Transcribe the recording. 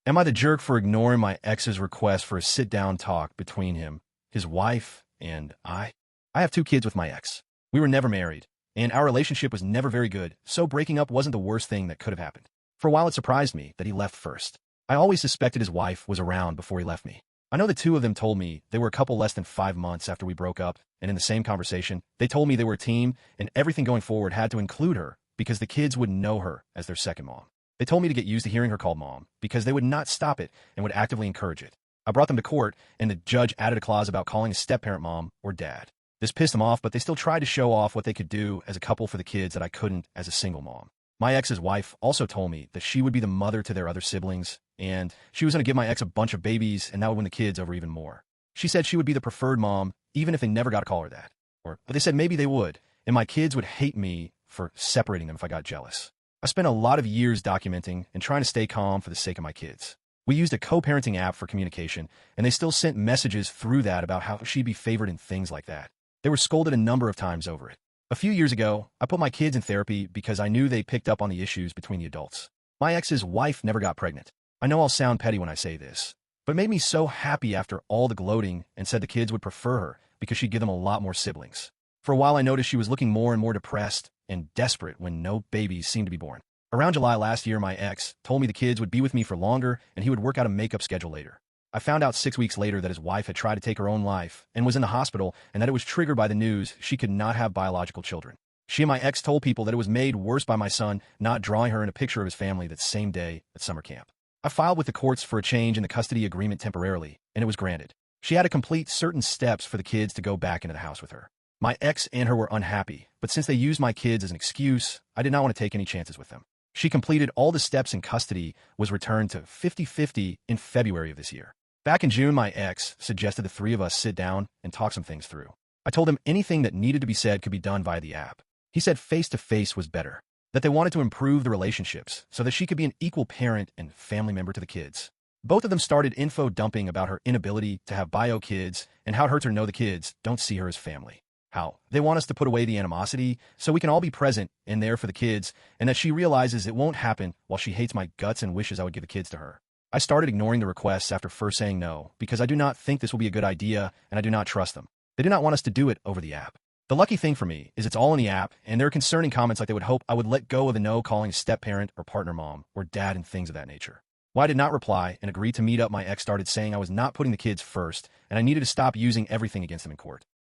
Am I the jerk for ignoring my ex's request for a sit-down talk between him, his wife, and I? I have two kids with my ex. We were never married, and our relationship was never very good, so breaking up wasn't the worst thing that could have happened. For a while it surprised me that he left first. I always suspected his wife was around before he left me. I know the two of them told me they were a couple less than 5 months after we broke up, and in the same conversation, they told me they were a team, and everything going forward had to include her because the kids wouldn't know her as their second mom. They told me to get used to hearing her called mom because they would not stop it and would actively encourage it. I brought them to court, and the judge added a clause about calling a step-parent mom or dad. This pissed them off, but they still tried to show off what they could do as a couple for the kids that I couldn't as a single mom. My ex's wife also told me that she would be the mother to their other siblings, and she was going to give my ex a bunch of babies, and that would win the kids over even more. She said she would be the preferred mom, even if they never got to call her that. But they said maybe they would, and my kids would hate me for separating them if I got jealous. I spent a lot of years documenting and trying to stay calm for the sake of my kids. We used a co-parenting app for communication, and they still sent messages through that about how she'd be favored in things like that. They were scolded a number of times over it. A few years ago, I put my kids in therapy because I knew they picked up on the issues between the adults. My ex's wife never got pregnant. I know I'll sound petty when I say this, but it made me so happy after all the gloating and said the kids would prefer her because she'd give them a lot more siblings. For a while I noticed she was looking more and more depressed and desperate when no babies seemed to be born. Around July last year, my ex told me the kids would be with me for longer and he would work out a makeup schedule later. I found out 6 weeks later that his wife had tried to take her own life and was in the hospital, and that it was triggered by the news she could not have biological children. She and my ex told people that it was made worse by my son not drawing her in a picture of his family that same day at summer camp. I filed with the courts for a change in the custody agreement temporarily, and it was granted. She had to complete certain steps for the kids to go back into the house with her. My ex and her were unhappy, but since they used my kids as an excuse, I did not want to take any chances with them. She completed all the steps in custody, was returned to 50-50 in February of this year. Back in June, my ex suggested the three of us sit down and talk some things through. I told him anything that needed to be said could be done via the app. He said face-to-face was better, that they wanted to improve the relationships so that she could be an equal parent and family member to the kids. Both of them started info dumping about her inability to have bio kids and how it hurts her to know the kids don't see her as family. How they want us to put away the animosity so we can all be present and there for the kids, and that she realizes it won't happen while she hates my guts and wishes I would give the kids to her. I started ignoring the requests after first saying no because I do not think this will be a good idea and I do not trust them. They do not want us to do it over the app. The lucky thing for me is it's all in the app, and there are concerning comments like they would hope I would let go of the no calling a step-parent or partner mom or dad and things of that nature. Why I did not reply and agree to meet up, my ex started saying I was not putting the kids first and I needed to stop using everything against them in court.